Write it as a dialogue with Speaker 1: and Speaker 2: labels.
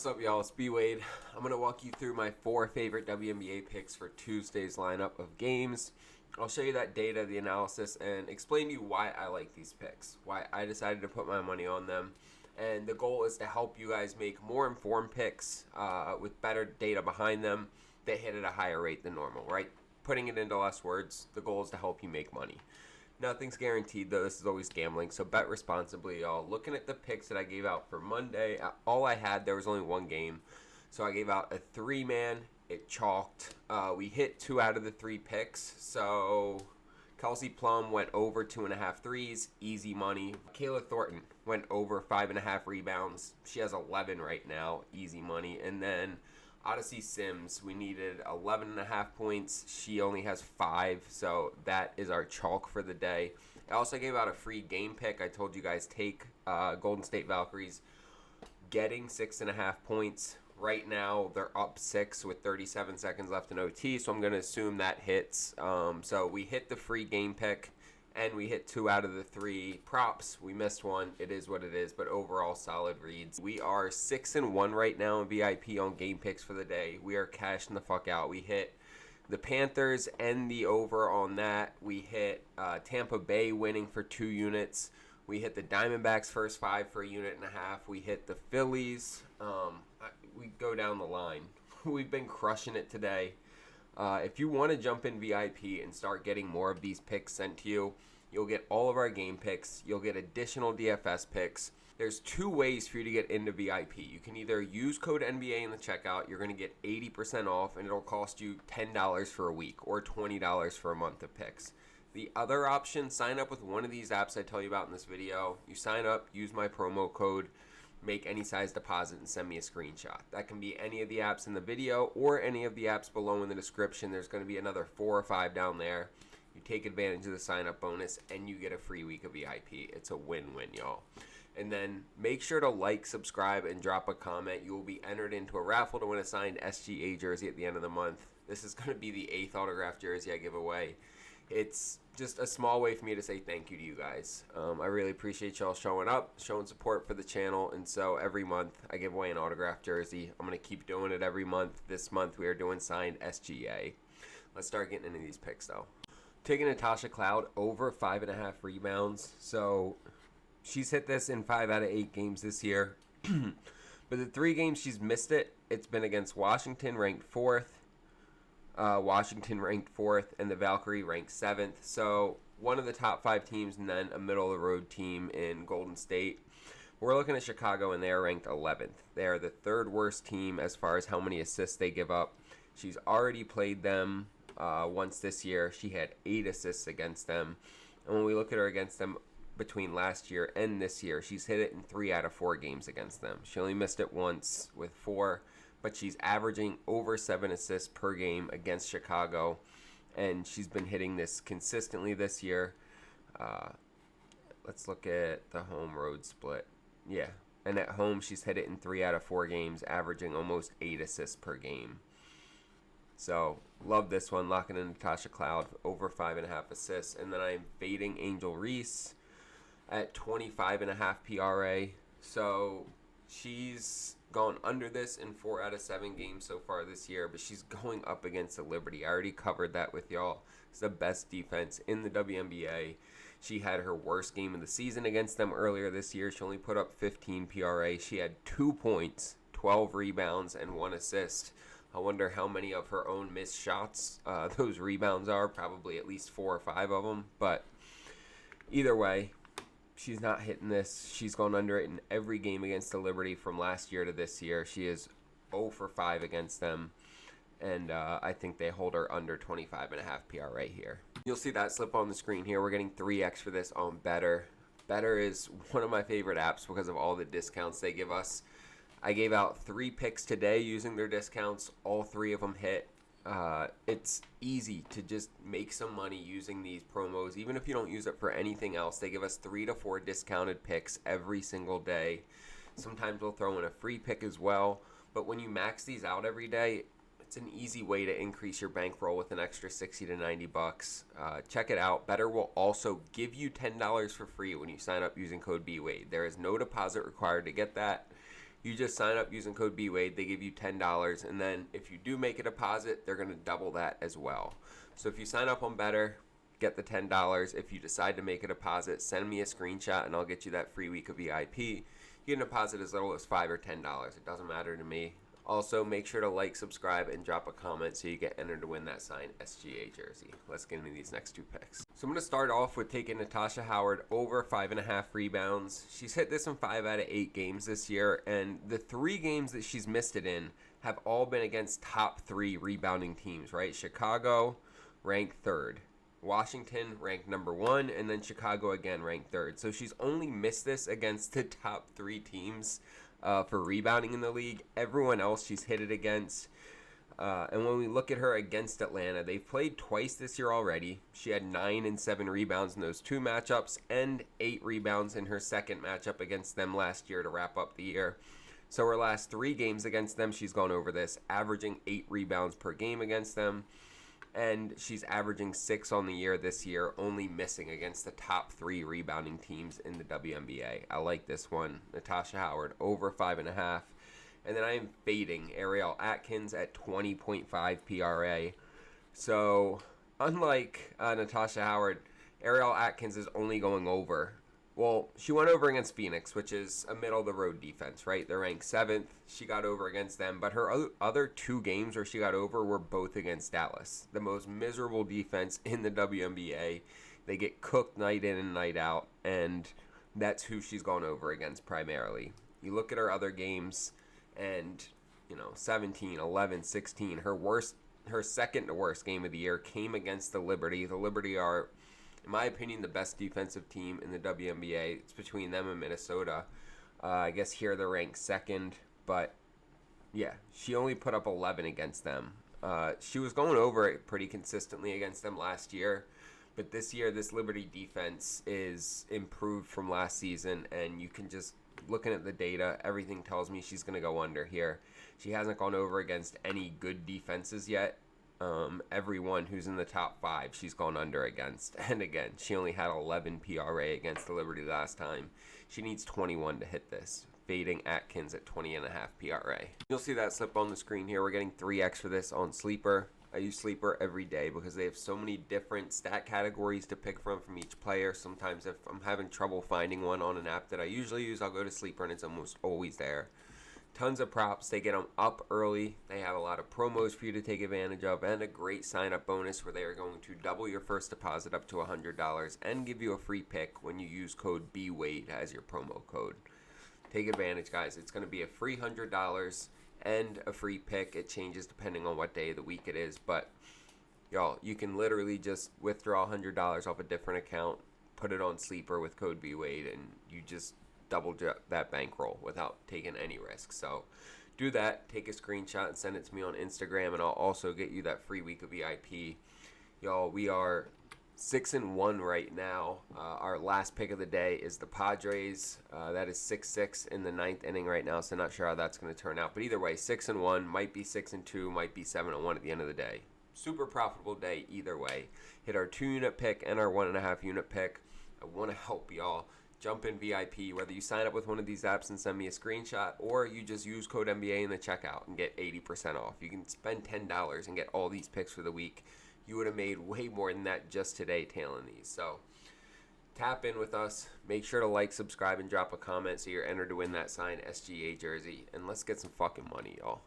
Speaker 1: What's up, y'all? It's BWADE. I'm going to walk you through my 4 favorite WNBA picks for Tuesday's lineup of games. I'll show you that data, the analysis, and explain to you why I like these picks, why I decided to put my money on them. And the goal is to help you guys make more informed picks with better data behind them that hit at a higher rate than normal, right? Putting it into less words, the goal is to help you make money. Nothing's guaranteed, though. This is always gambling, so bet responsibly, y'all. Looking at the picks that I gave out for Monday, all I had, there was only one game. So I gave out a 3-man. It chalked. We hit 2 out of the 3 picks. So Kelsey Plum went over 2.5 threes. Easy money. Kayla Thornton went over 5.5 rebounds. She has 11 right now. Easy money. And then Odyssey Sims, we needed 11.5 points. She only has 5, so that is our chalk for the day. I also gave out a free game pick. I told you guys take Golden State Valkyries getting 6.5 points. Right now, they're up 6 with 37 seconds left in OT, so I'm going to assume that hits. So we hit the free game pick, and we hit 2 out of the 3 props. We missed one. It is what it is, but overall solid reads. We are 6-1 right now in VIP on game picks for the day. We are cashing the fuck out. We hit the Panthers and the over on that. We hit Tampa Bay winning for 2 units. We hit the Diamondbacks first 5 for 1.5 units. We hit the Phillies. We go down the line. We've been crushing it today. If you want to jump in VIP and start getting more of these picks sent to you, you'll get all of our game picks. You'll get additional DFS picks. There's 2 ways for you to get into VIP. You can either use code NBA in the checkout. You're going to get 80% off, and it'll cost you $10 for a week or $20 for a month of picks. The other option, sign up with one of these apps I tell you about in this video. You sign up, use my promo code, make any size deposit, and send me a screenshot. That can be any of the apps in the video or any of the apps below in the description. There's going to be another 4 or 5 down there. You take advantage of the sign-up bonus, and you get a free week of VIP. It's a win-win, y'all. And then make sure to like, subscribe, and drop a comment. You will be entered into a raffle to win a signed SGA jersey at the end of the month. This is going to be the 8th autographed jersey I give away. It's just a small way for me to say thank you to you guys. I really appreciate y'all showing up, showing support for the channel, and so every month I give away an autographed jersey. I'm going to keep doing it every month. This month we are doing signed SGA. Let's start getting into these picks, though. Taking Natasha Cloud over 5.5 rebounds. So she's hit this in 5 out of 8 games this year. But the 3 games she's missed it, it's been against Washington, ranked 4th. Washington ranked 4th, and the Valkyrie ranked 7th. So one of the top 5 teams, and then a middle-of-the-road team in Golden State. We're looking at Chicago, and they are ranked 11th. They are the 3rd worst team as far as how many assists they give up. She's already played them once this year. She had 8 assists against them. And when we look at her against them between last year and this year, she's hit it in 3 out of 4 games against them. She only missed it once with 4. But she's averaging over 7 assists per game against Chicago, and she's been hitting this consistently this year. Let's look at the home-road split. Yeah, and at home she's hit it in 3 out of 4 games, averaging almost 8 assists per game. So, love this one, locking in Natasha Cloud, over 5.5 assists. And then I'm fading Angel Reese at 25.5 PRA. So, she's gone under this in 4 out of 7 games so far this year, but she's going up against the Liberty. I already covered that with y'all. It's the best defense in the WNBA. She had her worst game of the season against them earlier this year. She only put up 15 PRA. She had 2 points, 12 rebounds, and 1 assist. I wonder how many of her own missed shots those rebounds are. Probably at least 4 or 5 of them, but either way, she's not hitting this. She's gone under it in every game against the Liberty from last year to this year. She is 0 for 5 against them, and I think they hold her under 25.5 PRA here. You'll see that slip on the screen here. We're getting 3x for this on Betr. Betr is one of my favorite apps because of all the discounts they give us. I gave out 3 picks today using their discounts. All 3 of them hit. It's easy to just make some money using these promos. Even if you don't use it for anything else, they give us 3 to 4 discounted picks every single day. Sometimes we'll throw in a free pick as well. But when you max these out every day, it's an easy way to increase your bankroll with an extra 60 to 90 bucks. Check it out. Betr will also give you $10 for free when you sign up using code BWADE. There is no deposit required to get that. You just sign up using code BWADE. They give you $10, and then if you do make a deposit, they're going to double that as well. So if you sign up on Betr, get the $10. If you decide to make a deposit, send me a screenshot, and I'll get you that free week of VIP. You can deposit as little as $5 or $10. It doesn't matter to me. Also, make sure to like, subscribe, and drop a comment so you get entered to win that signed SGA jersey. Let's get into these next two picks. So I'm going to start off with taking Natasha Howard over 5.5 rebounds. She's hit this in 5 out of 8 games this year, and the 3 games that she's missed it in have all been against top 3 rebounding teams, right? Chicago, ranked 3rd. Washington, ranked number 1, and then Chicago again, ranked 3rd. So she's only missed this against the top 3 teams for rebounding in the league. Everyone else she's hit it against. And when we look at her against Atlanta, they've played twice this year already. She had 9 and 7 rebounds in those 2 matchups and 8 rebounds in her second matchup against them last year to wrap up the year. So her last 3 games against them, she's gone over this, averaging 8 rebounds per game against them. And she's averaging 6 on the year this year, only missing against the top 3 rebounding teams in the WNBA. I like this one. Natasha Howard, over 5.5. And then I am fading Ariel Atkins at 20.5 PRA. So, unlike Natasha Howard, Ariel Atkins is only going over. Well, she went over against Phoenix, which is a middle-of-the-road defense, right? They're ranked 7th. She got over against them. But her other 2 games where she got over were both against Dallas, the most miserable defense in the WNBA. They get cooked night in and night out, and that's who she's gone over against primarily. You look at her other games, and, 17, 11, 16. Her second to worst game of the year came against the Liberty. The Liberty are, in my opinion, the best defensive team in the WNBA. It's between them and Minnesota. I guess here they're ranked 2nd, but yeah, she only put up 11 against them. She was going over it pretty consistently against them last year, but this year this Liberty defense is improved from last season, and you can just, looking at the data, everything tells me she's going to go under here. She hasn't gone over against any good defenses yet. Everyone who's in the top 5 she's gone under against. And again, she only had 11 PRA against the Liberty last time. She needs 21 to hit this. Fading Atkins at 20.5 PRA. You'll see that slip on the screen here. We're getting 3x for this on Sleeper. I use Sleeper every day because they have so many different stat categories to pick from each player. Sometimes if I'm having trouble finding one on an app that I usually use, I'll go to Sleeper and it's almost always there. Tons of props. They get them up early. They have a lot of promos for you to take advantage of, and a great sign-up bonus where they are going to double your first deposit up to $100 and give you a free pick when you use code BWADE as your promo code. Take advantage, guys. It's going to be a free $100 and a free pick. It changes depending on what day of the week it is, but y'all, you can literally just withdraw $100 off a different account, put it on Sleeper with code BWADE, and you just double that bankroll without taking any risk. So do that, take a screenshot and send it to me on Instagram, and I'll also get you that free week of VIP. Y'all, we are 6-1 right now. Our last pick of the day is the Padres. That is 6-6 in the 9th inning right now, so not sure how that's going to turn out. But either way, 6-1, might be 6-2, might be 7-1 at the end of the day. Super profitable day either way. Hit our 2-unit pick and our 1.5 unit pick. I want to help y'all jump in VIP, whether you sign up with one of these apps and send me a screenshot, or you just use code NBA in the checkout and get 80% off. You can spend $10 and get all these picks for the week. You would have made way more than that just today tailing these. So tap in with us. Make sure to like, subscribe, and drop a comment so you're entered to win that signed SGA jersey. And let's get some fucking money, y'all.